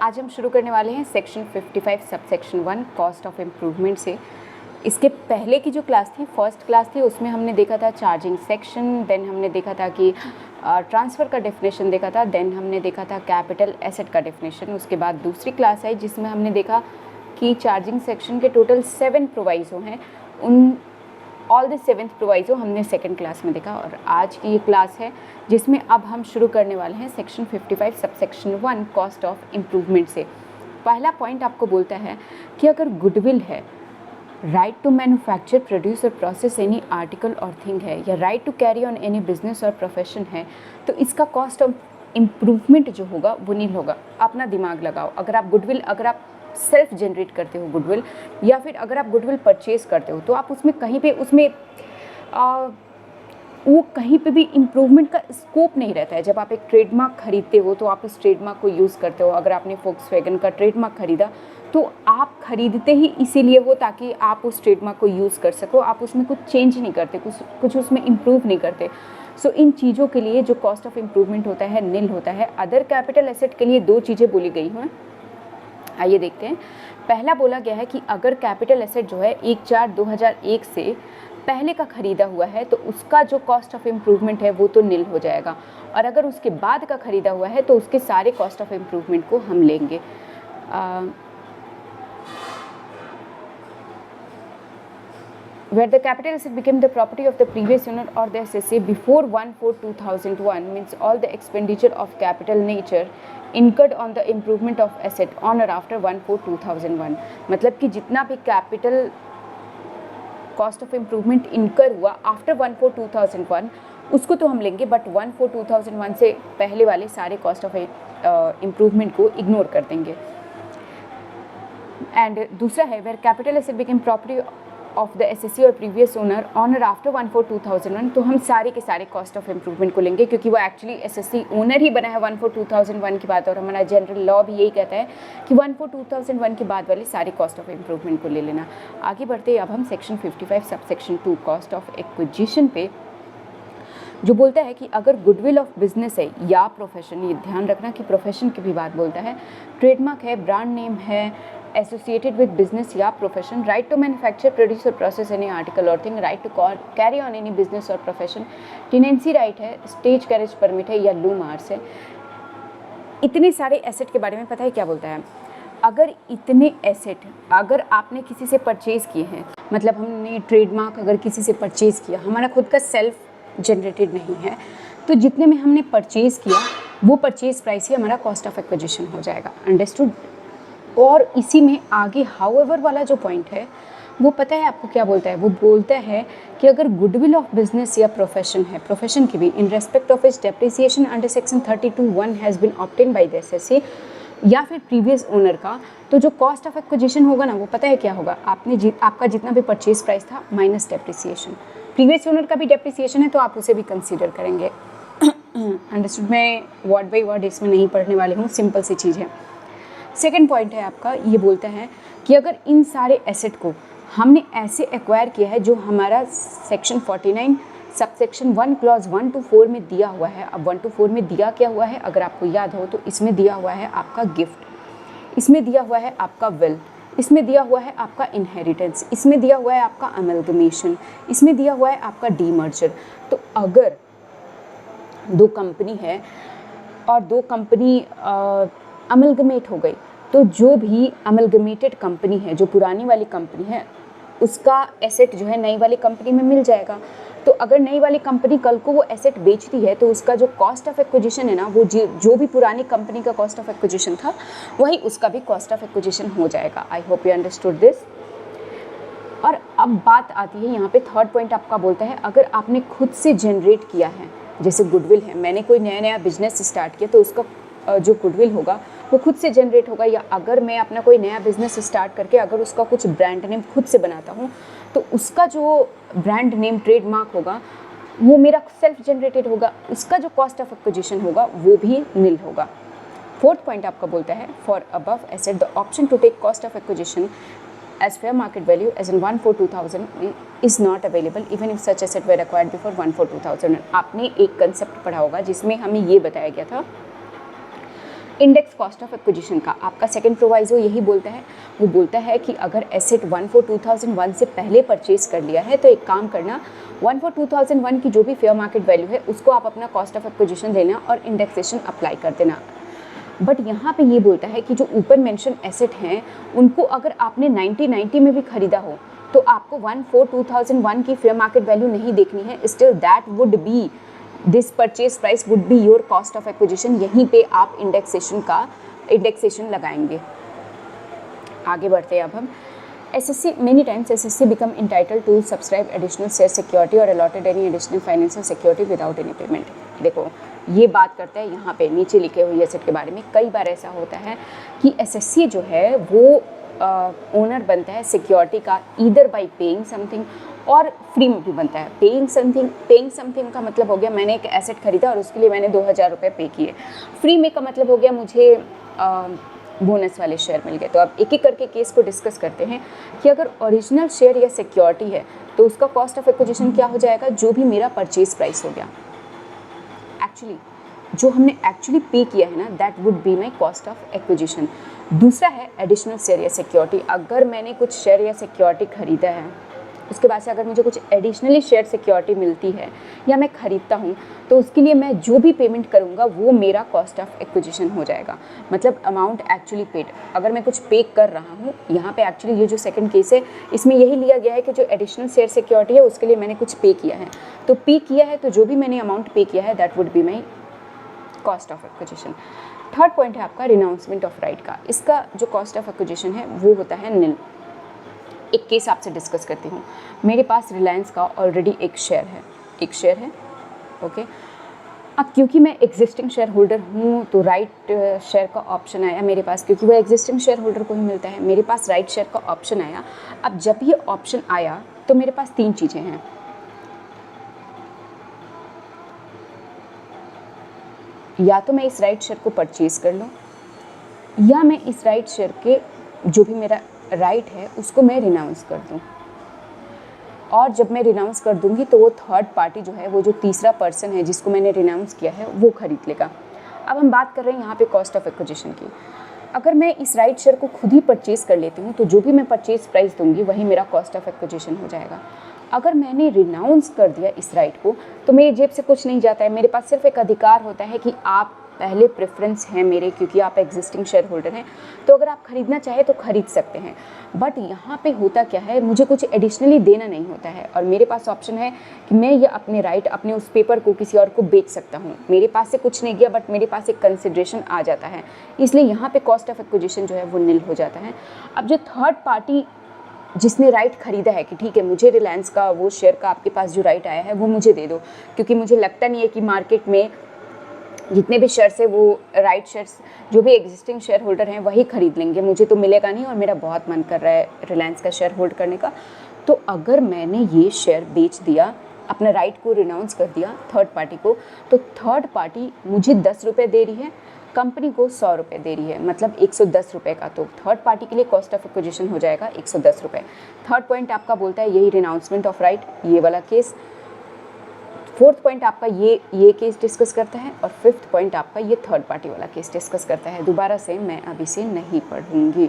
आज हम शुरू करने वाले हैं section 55 subsection 1 cost of improvement से। इसके पहले की जो क्लास थी, फर्स्ट क्लास थी, उसमें हमने देखा था चार्जिंग सेक्शन, देन हमने देखा था कि ट्रांसफ़र का डेफिनेशन देखा था, देन हमने देखा था कैपिटल एसेट का डेफिनेशन। उसके बाद दूसरी क्लास है जिसमें हमने देखा कि चार्जिंग सेक्शन के टोटल 7 प्रोवाइज़ो हैं, उन ऑल द 7th प्रोवाइज़ो हमने सेकंड क्लास में देखा। और आज की ये क्लास है जिसमें अब हम शुरू करने वाले हैं section 55 subsection 1 cost of improvement से। पहला पॉइंट आपको बोलता है कि अगर गुडविल है, right to manufacture, produce or process any article or thing है, या right to carry on any business or profession है, तो इसका कॉस्ट ऑफ इम्प्रूवमेंट जो होगा वो नील होगा। अपना दिमाग लगाओ, अगर आप सेल्फ जनरेट करते हो गुडविल, या फिर अगर आप गुडविल परचेज करते हो, तो आप उसमें कहीं पे वो कहीं पे भी इम्प्रूवमेंट का स्कोप नहीं रहता है। जब आप एक ट्रेडमार्क खरीदते हो तो आप उस ट्रेडमार्क को यूज़ करते हो। अगर आपने फोक्सवैगन का ट्रेडमार्क खरीदा तो आप खरीदते ही इसीलिए हो ताकि आप उस ट्रेडमार्क को यूज़ कर सको। आप उसमें कुछ चेंज नहीं करते, कुछ उसमें इम्प्रूव नहीं करते। सो इन चीज़ों के लिए जो कॉस्ट ऑफ इम्प्रूवमेंट होता है निल होता है। अदर कैपिटल एसेट के लिए 2 चीज़ें बोली गई हैं, आइए देखते हैं। पहला बोला गया है कि अगर कैपिटल एसेट जो है 1/4/2001 से पहले का खरीदा हुआ है तो उसका जो कॉस्ट ऑफ इम्प्रूवमेंट है वो तो निल हो जाएगा, और अगर उसके बाद का खरीदा हुआ है तो उसके सारे कॉस्ट ऑफ इम्प्रूवमेंट को हम लेंगे। Where the capital asset became the property of the previous owner or the assessee before 1/4/2001 means all the expenditure of capital nature incurred on the improvement of asset on or after 1/4/2001। मतलब कि जितना भी capital cost of improvement इनकर हुआ after 1/4/2001 उसको तो हम लेंगे, बट 1/4/2001 से पहले वाले सारे कॉस्ट ऑफ इम्प्रूवमेंट को इग्नोर कर देंगे। एंड दूसरा है where capital asset became property of the assessee or previous owner on or after 1/4/2001, तो हम सारे के सारे कॉस्ट ऑफ इम्प्रूवमेंट को लेंगे क्योंकि वो एक्चुअली एसएससी ओनर ही बना है 1/4/2001 की बात। और हमारा जनरल लॉ भी यही कहता है कि 1/4/2001 के बाद वाले सारे कॉस्ट ऑफ इम्प्रूवमेंट को ले लेना। आगे बढ़ते अब हम section 55 subsection 2 cost of acquisition पे, जो बोलता है कि अगर गुडविल ऑफ बिजनेस है या प्रोफेशन, ये ध्यान रखना कि प्रोफेशन की भी बात बोलता है, ट्रेडमार्क है, ब्रांड नेम है, एसोसिएटेड विद बिजनेस या profession, right to manufacture, produce or process any article or thing, right to carry on any business or profession, tenancy right है, स्टेज कैरेज परमिट है, या लूम आर्स है। इतने सारे asset के बारे में पता है क्या बोलता है? अगर इतने एसेट अगर आपने किसी से परचेज़ किए हैं, मतलब हमने ट्रेडमार्क अगर किसी से परचेज़ किया, हमारा खुद का सेल्फ जनरेटेड नहीं है, तो जितने में हमने परचेज़ किया वो परचेज़ प्राइस ही हमारा कॉस्ट ऑफ एक्विजिशन हो जाएगा। अंडरस्टूड? और इसी में आगे हाउएवर वाला जो पॉइंट है वो पता है आपको क्या बोलता है? वो बोलता है कि अगर गुडविल ऑफ बिजनेस या प्रोफेशन है, प्रोफेशन की भी in respect of its depreciation under section 32(1) has been obtain by the assessee या फिर प्रीवियस ओनर का, तो जो कॉस्ट ऑफ एक्विजिशन होगा ना वो पता है क्या होगा? आपका जितना भी परचेज प्राइस था माइनस डेप्रिसिएशन। प्रीवियस ओनर का भी डेप्रिसिएशन है तो आप उसे भी कंसीडर करेंगे। अंडरस्टूड? मैं वर्ड बाई वर्ड इसमें नहीं पढ़ने वाली हूँ, सिंपल सी चीज़ है। सेकंड पॉइंट है आपका, ये बोलता है कि अगर इन सारे एसेट को हमने ऐसे एक्वायर किया है जो हमारा सेक्शन 49 सबसेक्शन 1 क्लॉज 1 to 4 में दिया हुआ है। अब 1 to 4 में दिया क्या हुआ है अगर आपको याद हो तो इसमें दिया हुआ है आपका गिफ्ट, इसमें दिया हुआ है आपका विल, इसमें दिया हुआ है आपका इनहेरिटेंस, इसमें दिया हुआ है आपका अमेलगमेशन, इसमें दिया हुआ है आपका डीमर्जर। तो अगर 2 कंपनी है और 2 कंपनी अमेलगमेट हो गई, तो जो भी अमेलगमेटेड कंपनी है, जो पुरानी वाली कंपनी है, उसका एसेट जो है नई वाली कंपनी में मिल जाएगा। तो अगर नई वाली कंपनी कल को वो एसेट बेचती है तो उसका जो कॉस्ट ऑफ एक्विजिशन है ना, वो जो भी पुरानी कंपनी का कॉस्ट ऑफ एक्विजिशन था वही उसका भी कॉस्ट ऑफ एक्विजिशन हो जाएगा। I hope you understood this. और अब बात आती है यहाँ पे, थर्ड पॉइंट आपका बोलता है अगर आपने खुद से जनरेट किया है, जैसे गुडविल है, मैंने कोई नया बिजनेस स्टार्ट किया तो उसका जो गुडविल होगा वो खुद से जनरेट होगा, या अगर मैं अपना कोई नया बिजनेस स्टार्ट करके अगर उसका कुछ ब्रांड नेम खुद से बनाता हूँ तो उसका जो ब्रांड नेम ट्रेडमार्क होगा वो मेरा सेल्फ जनरेटेड होगा, उसका जो कॉस्ट ऑफ एक्विजिशन होगा वो भी निल होगा। फोर्थ पॉइंट आपका बोलता है for above asset the option to take cost of acquisition as fair market value as in 1/4/2000 is not available even if such asset were acquired before 1/4/2000। आपने एक concept पढ़ा होगा जिसमें हमें ये बताया गया था इंडेक्स कॉस्ट ऑफ एक्विजिशन का आपका सेकंड प्रोवाइजो यही बोलता है, वो बोलता है कि अगर एसेट 1/4/2001 से पहले परचेज कर लिया है तो एक काम करना, 1/4/2001 की जो भी फेयर मार्केट वैल्यू है उसको आप अपना कॉस्ट ऑफ एक्विजिशन लेना और इंडेक्सेशन अप्लाई कर देना। बट यहाँ पे ये बोलता है कि जो ऊपर मेंशन एसेट हैं उनको अगर आपने 1990 में भी खरीदा हो तो आपको 1/4/2001 की फेयर मार्केट वैल्यू नहीं देखनी है, still that would be this purchase price would be your cost of acquisition. यहीं पे आप इंडेक्सेशन लगाएंगे। आगे बढ़ते हैं अब हम। SSC many times SSC become entitled to subscribe additional share security or allotted any additional financial security without any payment। देखो ये बात करते हैं यहाँ पे नीचे लिखे हुए एसेट के बारे में। कई बार ऐसा होता है कि SSC जो है वो ओनर बनता है सिक्योरिटी का ईदर बाई पेइंग समथिंग और फ्री में भी बनता है। पेइंग समथिंग का मतलब हो गया मैंने एक एसेट खरीदा और उसके लिए मैंने 2000 रुपये पे किए। फ्री में का मतलब हो गया मुझे बोनस वाले शेयर मिल गए। तो अब एक एक करके केस को डिस्कस करते हैं कि अगर ओरिजिनल शेयर या सिक्योरिटी है तो उसका कॉस्ट ऑफ एक्विजिशन क्या हो जाएगा, जो भी मेरा परचेज प्राइस हो गया, एक्चुअली जो हमने एक्चुअली पे किया है ना, that would be my cost of acquisition. दूसरा है एडिशनल शेयर या सिक्योरिटी। अगर मैंने कुछ शेयर या सिक्योरिटी खरीदा है, उसके बाद से अगर मुझे कुछ एडिशनली शेयर सिक्योरिटी मिलती है या मैं ख़रीदता हूँ तो उसके लिए मैं जो भी पेमेंट करूँगा वो मेरा कॉस्ट ऑफ एक्विजिशन हो जाएगा। मतलब अमाउंट एक्चुअली पेड। अगर मैं कुछ पे कर रहा हूँ, यहाँ पे एक्चुअली ये जो सेकंड केस है इसमें यही लिया गया है कि जो एडिशनल शेयर सिक्योरिटी है उसके लिए मैंने कुछ पे किया है, तो पे किया है तो जो भी मैंने अमाउंट पे किया है that would be my cost of acquisition. Third point है आपका रिनाउंसमेंट ऑफ राइट का। इसका जो कॉस्ट ऑफ एक्विजिशन है वो होता है निल। एक केस आपसे डिस्कस करती हूँ। मेरे पास रिलायंस का ऑलरेडी एक शेयर है ओके। अब क्योंकि मैं एग्जिस्टिंग शेयर होल्डर हूँ तो राइट शेयर का ऑप्शन आया मेरे पास, क्योंकि वो एग्जिस्टिंग शेयर होल्डर को ही मिलता है। मेरे पास राइट शेयर का ऑप्शन आया। अब जब ये ऑप्शन आया तो मेरे पास तीन चीज़ें हैं। या तो मैं इस राइट शेयर को परचेज़ कर लूँ या मैं इस राइट शेयर के जो भी मेरा राइट है उसको मैं रिनाउंस कर दूँ। और जब मैं रिनाउंस कर दूँगी तो वो थर्ड पार्टी जो है, वो जो तीसरा पर्सन है जिसको मैंने रिनाउंस किया है, वो खरीद लेगा। अब हम बात कर रहे हैं यहाँ पे कॉस्ट ऑफ एक्विजिशन की। अगर मैं इस राइट शेयर को खुद ही परचेज़ कर लेती हूँ तो जो भी मैं परचेज़ प्राइस दूँगी वही मेरा कॉस्ट ऑफ एक्विजिशन हो जाएगा। अगर मैंने रिनाउंस कर दिया इस राइट को तो मेरी जेब से कुछ नहीं जाता है। मेरे पास सिर्फ एक अधिकार होता है कि आप पहले प्रेफरेंस है मेरे, क्योंकि आप एग्जिस्टिंग शेयर होल्डर हैं, तो अगर आप ख़रीदना चाहें तो ख़रीद सकते हैं। बट यहाँ पे होता क्या है, मुझे कुछ एडिशनली देना नहीं होता है और मेरे पास ऑप्शन है कि मैं ये अपने राइट, अपने उस पेपर को किसी और को बेच सकता हूँ। मेरे पास से कुछ नहीं गया बट मेरे पास एक कंसिडरेशन आ जाता है, इसलिए यहाँ पे कॉस्ट ऑफ एक्विजिशन जो है वो निल हो जाता है। अब जो थर्ड पार्टी जिसने राइट ख़रीदा है कि ठीक है मुझे रिलायंस का वो शेयर का आपके पास जो राइट आया है वो मुझे दे दो, क्योंकि मुझे लगता नहीं है कि मार्केट में जितने भी शेयर्स है वो राइट शेयर्स जो भी एग्जिस्टिंग शेयर होल्डर हैं वही खरीद लेंगे, मुझे तो मिलेगा नहीं और मेरा बहुत मन कर रहा है रिलायंस का शेयर होल्ड करने का। तो अगर मैंने ये शेयर बेच दिया, अपना राइट को रिनाउंस कर दिया थर्ड पार्टी को, तो थर्ड पार्टी मुझे 10 रुपये दे रही है, कंपनी को 100 रुपये दे रही है, मतलब 110 रुपये का। तो थर्ड पार्टी के लिए कॉस्ट ऑफ एक्विजिशन हो जाएगा 110 रुपये। थर्ड पॉइंट आपका बोलता है यही रिनाउंसमेंट ऑफ राइट, ये वाला केस। फोर्थ पॉइंट आपका ये केस डिस्कस करता है और फिफ्थ पॉइंट आपका ये थर्ड पार्टी वाला केस डिस्कस करता है। दोबारा से मैं अब इसे नहीं पढ़ूंगी।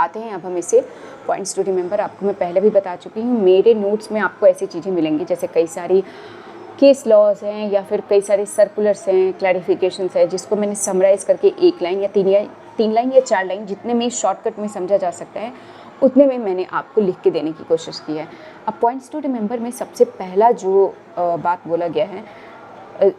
आते हैं अब हम इसे पॉइंट्स टू रिमेंबर। आपको मैं पहले भी बता चुकी हूँ, मेरे नोट्स में आपको ऐसी चीज़ें मिलेंगी जैसे कई सारी केस लॉज हैं या फिर कई सारे सर्कुलर्स हैं, क्लैरिफिकेशंस हैं, जिसको मैंने समराइज़ करके एक लाइन या तीन लाइन या 4 लाइन, जितने में शॉर्टकट में समझा जा सकता है उतने में मैंने आपको लिख के देने की कोशिश की है। अब पॉइंट्स टू रिमेंबर में सबसे पहला जो बात बोला गया है,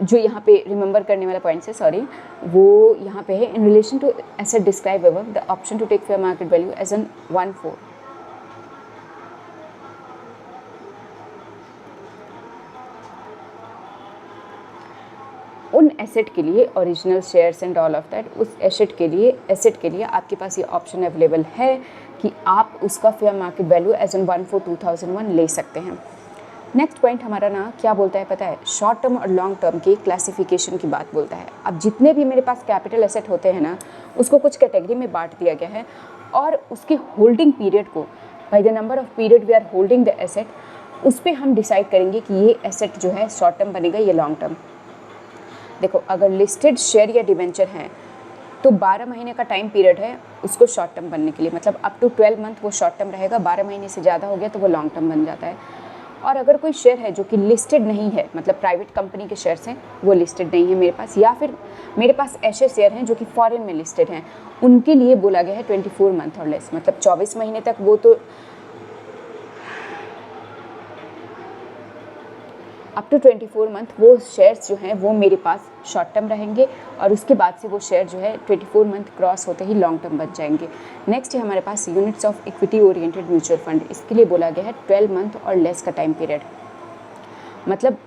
जो यहाँ पे रिमेंबर करने वाला पॉइंट्स है, सॉरी, वो यहाँ पे है। In relation to asset describe above, the option to take fair market value as on 1/4। उन एसेट के लिए original shares and all of that, उस एसेट के लिए आपके पास ये ऑप्शन अवेलेबल है कि आप उसका fair market value as on 1/4/2001 ले सकते हैं। नेक्स्ट पॉइंट हमारा ना क्या बोलता है पता है, शॉर्ट टर्म और लॉन्ग टर्म की क्लासिफिकेशन की बात बोलता है। अब जितने भी मेरे पास कैपिटल एसेट होते हैं ना, उसको कुछ कैटेगरी में बांट दिया गया है और उसके होल्डिंग पीरियड को by the number of period we are holding the asset, उस पर हम डिसाइड करेंगे कि ये एसेट जो है शॉर्ट टर्म बनेगा या लॉन्ग टर्म। देखो अगर लिस्टेड शेयर या डिबेंचर हैं तो 12 महीने का टाइम पीरियड है उसको शॉर्ट टर्म बनने के लिए, मतलब अप टू 12 मंथ वो शॉर्ट टर्म रहेगा, 12 महीने से ज़्यादा हो गया तो वो लॉन्ग टर्म बन जाता है। और अगर कोई शेयर है जो कि लिस्टेड नहीं है, मतलब प्राइवेट कंपनी के शेयर्स हैं वो लिस्टेड नहीं है मेरे पास, या फिर मेरे पास ऐसे शेयर हैं जो कि फॉरेन में लिस्टेड हैं, उनके लिए बोला गया है 24 मंथ और लेस, मतलब 24 महीने तक वो तो अप टू 24 मंथ वो शेयर्स जो हैं वो मेरे पास शॉर्ट टर्म रहेंगे और उसके बाद से वो शेयर जो है 24 मंथ क्रॉस होते ही लॉन्ग टर्म बन जाएंगे। नेक्स्ट है हमारे पास units of equity oriented mutual fund, इसके लिए बोला गया है 12 मंथ और लेस का टाइम पीरियड। मतलब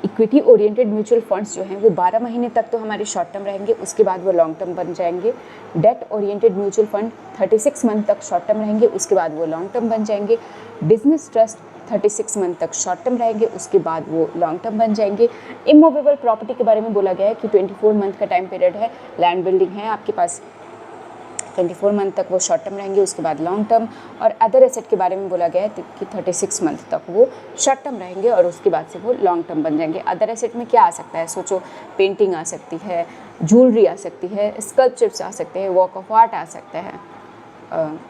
इक्विटी ओरिएंटेड म्यूचुअल फंड्स जो हैं वो 12 महीने तक तो हमारे शॉर्ट टर्म रहेंगे, उसके बाद वो लॉन्ग टर्म बन जाएंगे। Date oriented mutual fund 36 month तक शॉर्ट टर्म रहेंगे, उसके बाद वो लॉन्ग टर्म बन जाएंगे। बिजनेस ट्रस्ट 36 मंथ तक शॉर्ट टर्म रहेंगे, उसके बाद वो लॉन्ग टर्म बन जाएंगे। इमूवेबल प्रॉपर्टी के बारे में बोला गया है कि 24 मंथ का टाइम पीरियड है, लैंड बिल्डिंग है आपके पास, 24 मंथ तक वो शॉर्ट टर्म रहेंगे, उसके बाद लॉन्ग टर्म। और अदर एसेट के बारे में बोला गया है कि 36 मंथ तक वो शॉर्ट टर्म रहेंगे और उसके बाद से वो लॉन्ग टर्म बन जाएंगे। अदर एसेट में क्या आ सकता है, सोचो, पेंटिंग आ सकती है, ज्वेलरी आ सकती है, स्कल्पचर्स आ सकते हैं, वर्क ऑफ आर्ट आ सकता है।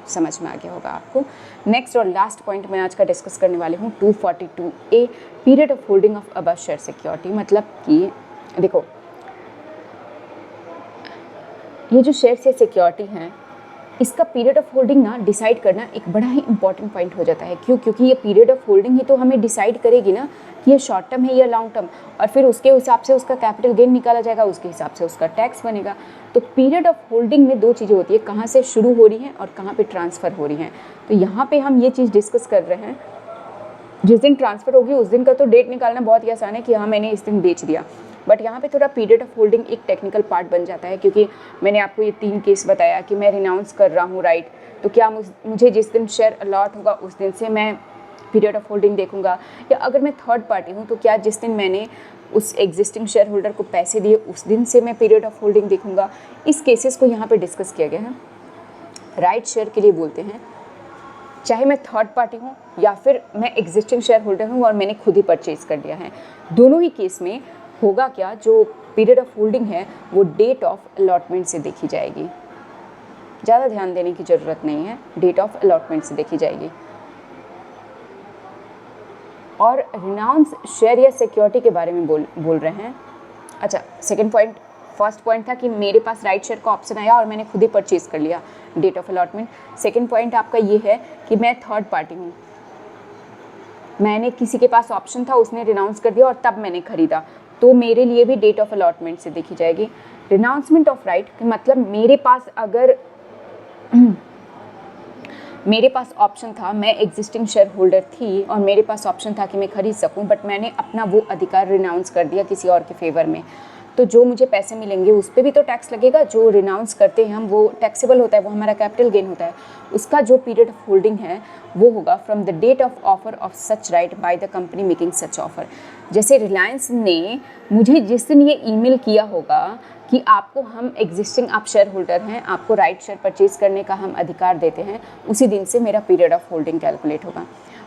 समझ में आ गया होगा आपको। नेक्स्ट और लास्ट पॉइंट मैं आज का डिस्कस करने वाली हूँ 242A, period of holding of above share security. मतलब कि देखो ये जो शेयर्स या सिक्योरिटी हैं इसका पीरियड ऑफ होल्डिंग ना डिसाइड करना एक बड़ा ही इंपॉर्टेंट पॉइंट हो जाता है। क्यों? क्योंकि ये पीरियड ऑफ होल्डिंग ही तो हमें डिसाइड करेगी ना कि ये शॉर्ट टर्म है या लॉन्ग टर्म, और फिर उसके हिसाब से उसका कैपिटल गेन निकाला जाएगा, उसके हिसाब से उसका टैक्स बनेगा। तो पीरियड ऑफ होल्डिंग में दो चीज़ें होती है, कहाँ से शुरू हो रही हैं और कहाँ पे ट्रांसफ़र हो रही हैं। तो यहाँ पे हम ये चीज़ डिस्कस कर रहे हैं, जिस दिन ट्रांसफ़र होगी उस दिन का तो डेट निकालना बहुत ही आसान है कि हाँ मैंने इस दिन बेच दिया, बट यहाँ पे थोड़ा पीरियड ऑफ होल्डिंग एक टेक्निकल पार्ट बन जाता है। क्योंकि मैंने आपको ये 3 केस बताया कि मैं रिनाउंस कर रहा हूँ राइट, तो क्या मुझे जिस दिन शेयर अलॉट होगा उस दिन से मैं पीरियड ऑफ होल्डिंग देखूंगा, या अगर मैं थर्ड पार्टी हूँ तो क्या जिस दिन मैंने उस एग्जिस्टिंग शेयर होल्डर को पैसे दिए उस दिन से मैं पीरियड ऑफ होल्डिंग देखूंगा। इस केसेस को यहाँ पे डिस्कस किया गया है। राइट शेयर के लिए बोलते हैं, चाहे मैं थर्ड पार्टी हूँ या फिर मैं एग्जिस्टिंग शेयर होल्डर हूँ और मैंने खुद ही परचेज कर लिया है, दोनों ही केस में होगा क्या, जो पीरियड ऑफ होल्डिंग है वो डेट ऑफ अलॉटमेंट से देखी जाएगी। ज़्यादा ध्यान देने की ज़रूरत नहीं है, डेट ऑफ अलॉटमेंट से देखी जाएगी। और रिनाउंस शेयर या सिक्योरिटी के बारे में बोल रहे हैं। अच्छा, सेकंड पॉइंट, फर्स्ट पॉइंट था कि मेरे पास राइट शेयर का ऑप्शन आया और मैंने खुद ही परचेज कर लिया, date of allotment. Second point आपका ये है कि मैं थर्ड पार्टी हूँ, मैंने किसी के पास ऑप्शन था, उसने रिनाउंस कर दिया और तब मैंने खरीदा, तो मेरे लिए भी डेट ऑफ अलॉटमेंट से देखी जाएगी। रिनाउंसमेंट ऑफ राइट मतलब मेरे पास अगर मेरे पास ऑप्शन था, मैं एग्जिस्टिंग शेयर होल्डर थी और मेरे पास ऑप्शन था कि मैं खरीद सकूं, बट मैंने अपना वो अधिकार रिनाउंस कर दिया किसी और के फेवर में, तो जो मुझे पैसे मिलेंगे उस पर भी तो टैक्स लगेगा। जो रिनाउंस करते हैं हम वो टैक्सेबल होता है, वो हमारा कैपिटल गेन होता है। उसका जो पीरियड ऑफ होल्डिंग है वो होगा from the date of offer of such right by the company making such offer. जैसे रिलायंस ने मुझे जिस दिन ये ईमेल किया होगा कि आपको हम एग्जिस्टिंग, आप शेयर होल्डर हैं, आपको राइट शेयर परचेज करने का हम अधिकार देते हैं, उसी दिन से मेरा पीरियड ऑफ होल्डिंग कैलकुलेट होगा।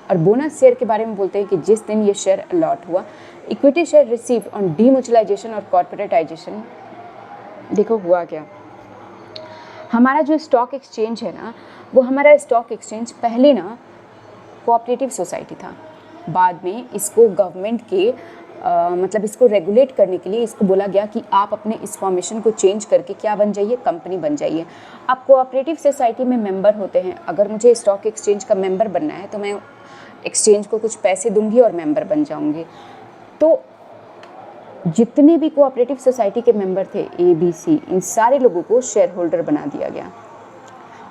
और बोनस शेयर के बारे में बोलते हैं कि जिस दिन ये शेयर अलॉट हुआ। इक्विटी शेयर रिसीव ऑन डीम्यूचुअलाइजेशन और कॉर्पोरेटाइजेशन। देखो हुआ क्या, हमारा जो स्टॉक एक्सचेंज है ना, वो हमारा स्टॉक एक्सचेंज पहले ना कोऑपरेटिव सोसाइटी था, बाद में इसको गवर्नमेंट के मतलब इसको रेगुलेट करने के लिए इसको बोला गया कि आप अपने इस फॉर्मेशन को चेंज करके क्या बन जाइए, कंपनी बन जाइए। आप कोऑपरेटिव सोसाइटी में मेंबर होते हैं, अगर मुझे स्टॉक एक्सचेंज का मेंबर बनना है तो मैं एक्सचेंज को कुछ पैसे दूंगी और मेंबर बन जाऊंगी। तो जितने भी कोऑपरेटिव सोसाइटी के मेंबर थे ABC, इन सारे लोगों को शेयर होल्डर बना दिया गया।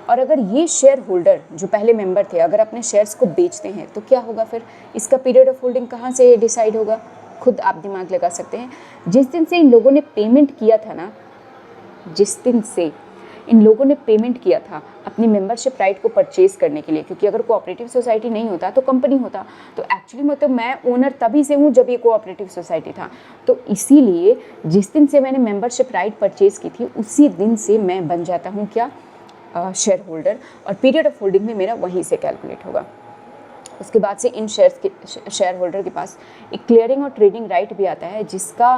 और अगर ये शेयर होल्डर जो पहले मेंबर थे अगर अपने शेयर्स को बेचते हैं तो क्या होगा, फिर इसका पीरियड ऑफ होल्डिंग कहाँ से डिसाइड होगा, खुद आप दिमाग लगा सकते हैं। जिस दिन से इन लोगों ने पेमेंट किया था ना, जिस दिन से इन लोगों ने पेमेंट किया था अपनी मेंबरशिप राइट को परचेज करने के लिए, क्योंकि अगर कोऑपरेटिव सोसाइटी नहीं होता तो कंपनी होता, तो एक्चुअली मतलब मैं ओनर तभी से हूँ जब ये कोऑपरेटिव सोसाइटी था। तो इसीलिए जिस दिन से मैंने मेंबरशिप राइट परचेज की थी उसी दिन से मैं बन जाता हूँ क्या, शेयर होल्डर, और पीरियड ऑफ होल्डिंग में मेरा वहीं से कैलकुलेट होगा। उसके बाद से इन शेयर्स के शेयर होल्डर के पास एक क्लियरिंग और ट्रेडिंग राइट भी आता है, जिसका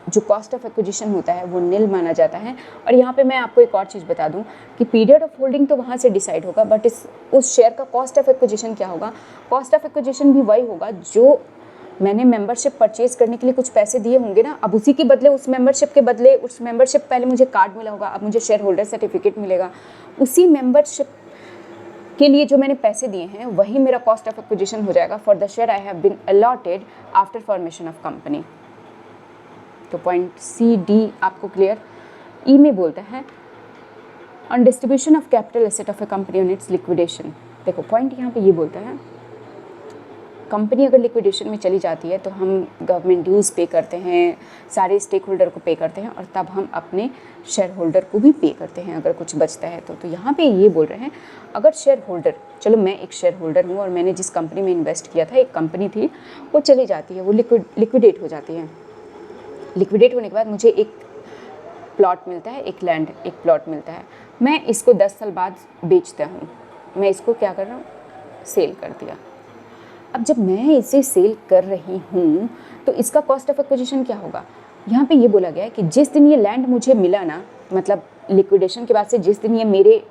जो कॉस्ट ऑफ एक्विजिशन होता है वो नील माना जाता है। और यहाँ पे मैं आपको एक और चीज़ बता दूँ कि पीरियड ऑफ होल्डिंग तो वहाँ से डिसाइड होगा, बट उस शेयर का कॉस्ट ऑफ एक्विजिशन क्या होगा, कॉस्ट ऑफ एक्विजिशन भी वही होगा जो मैंने मेंबरशिप परचेज करने के लिए कुछ पैसे दिए होंगे ना, अब उसी के बदले उस मेंबरशिप पहले मुझे कार्ड मिला होगा, अब मुझे शेयर होल्डर सर्टिफिकेट मिलेगा, उसी मेंबरशिप के लिए जो मैंने पैसे दिए हैं वही मेरा कॉस्ट ऑफ एक्विजिशन हो जाएगा for the share I have been allotted after formation of company. तो पॉइंट सी डी आपको क्लियर। ई में बोलता है on distribution of capital asset of a company on its liquidation. देखो पॉइंट यहाँ पे ये बोलता है कंपनी अगर लिक्विडेशन में चली जाती है तो हम गवर्नमेंट ड्यूज़ पे करते हैं, सारे स्टेक होल्डर को पे करते हैं, और तब हम अपने शेयर होल्डर को भी पे करते हैं अगर कुछ बचता है तो यहाँ पे ये बोल रहे हैं अगर शेयर होल्डर, चलो मैं एक शेयर होल्डर हूँ और मैंने जिस कंपनी में इन्वेस्ट किया था, एक कंपनी थी, वो चली जाती है, वो लिक्विडेट हो जाती है। लिक्विडेट होने के बाद मुझे एक प्लॉट मिलता है, एक लैंड, एक प्लॉट मिलता है, मैं इसको 10 साल बाद बेचता हूँ, मैं इसको क्या कर रहा हूँ, सेल कर दिया। अब जब मैं इसे सेल कर रही हूँ तो इसका कॉस्ट ऑफ एक्विजिशन क्या होगा, यहाँ पे ये बोला गया है कि जिस दिन ये लैंड मुझे मिला ना, मतलब लिक्विडेशन के बाद से जिस दिन ये मेरे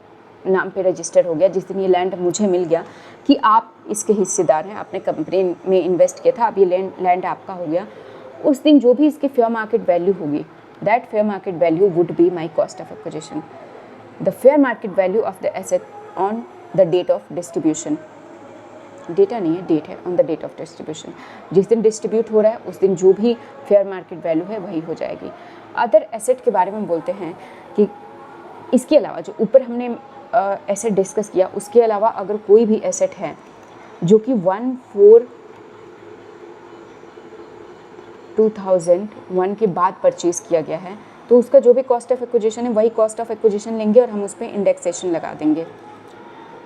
नाम पे रजिस्टर हो गया, जिस दिन ये लैंड मुझे मिल गया कि आप इसके हिस्सेदार हैं, आपने कंपनी में इन्वेस्ट किया था, अब ये लैंड आपका हो गया, उस दिन जो भी इसकी फेयर मार्केट वैल्यू होगी, that fair market value would be my cost of acquisition. The fair market value of the asset on the date of distribution, data नहीं है, डेट है, on the date of distribution, जिस दिन distribute हो रहा है उस दिन जो भी फेयर मार्केट वैल्यू है वही हो जाएगी। अदर एसेट के बारे में बोलते हैं कि इसके अलावा जो ऊपर हमने एसेट डिस्कस किया, उसके अलावा अगर कोई भी एसेट है जो कि 1/4/2001 के बाद परचेज़ किया गया है, तो उसका जो भी कॉस्ट ऑफ एक्विजिशन है वही कॉस्ट ऑफ एक्विजिशन लेंगे और हम उस पर इंडेक्सेशन लगा देंगे।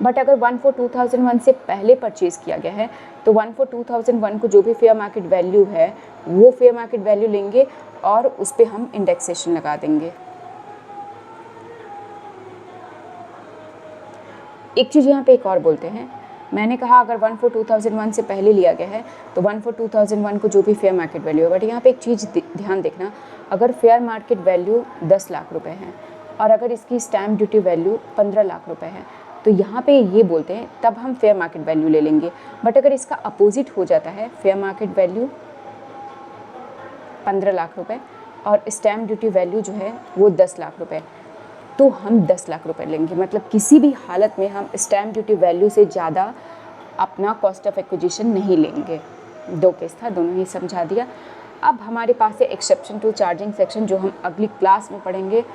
बट अगर 1/4/2001 से पहले परचेज़ किया गया है तो 1/4/2001 को जो भी फेयर मार्केट वैल्यू है वो फेयर मार्केट वैल्यू लेंगे और उस पर हम इंडेक्सेशन लगा देंगे। एक चीज़ यहाँ पे एक और बोलते हैं, मैंने कहा अगर 1/4/2001 से पहले लिया गया है तो 1/4/2001 को जो भी फेयर मार्केट वैल्यू है, बट यहाँ पे एक चीज़ ध्यान देखना, अगर फेयर मार्केट वैल्यू 10 लाख रुपए है और अगर इसकी स्टैम्प ड्यूटी वैल्यू 15 लाख रुपए है तो यहाँ पे ये बोलते हैं तब हम फेयर मार्केट वैल्यू ले लेंगे। बट अगर इसका अपोजिट हो जाता है, फेयर मार्केट वैल्यू 15 लाख रुपए और स्टैम्प ड्यूटी वैल्यू जो है वो 10 लाख रुपए, तो हम 10 लाख रुपए लेंगे। मतलब किसी भी हालत में हम स्टैम्प ड्यूटी वैल्यू से ज़्यादा अपना कॉस्ट ऑफ एक्विजिशन नहीं लेंगे। 2 केस था, दोनों ही समझा दिया। अब हमारे पास है एक्सेप्शन टू चार्जिंग सेक्शन, जो हम अगली क्लास में पढ़ेंगे।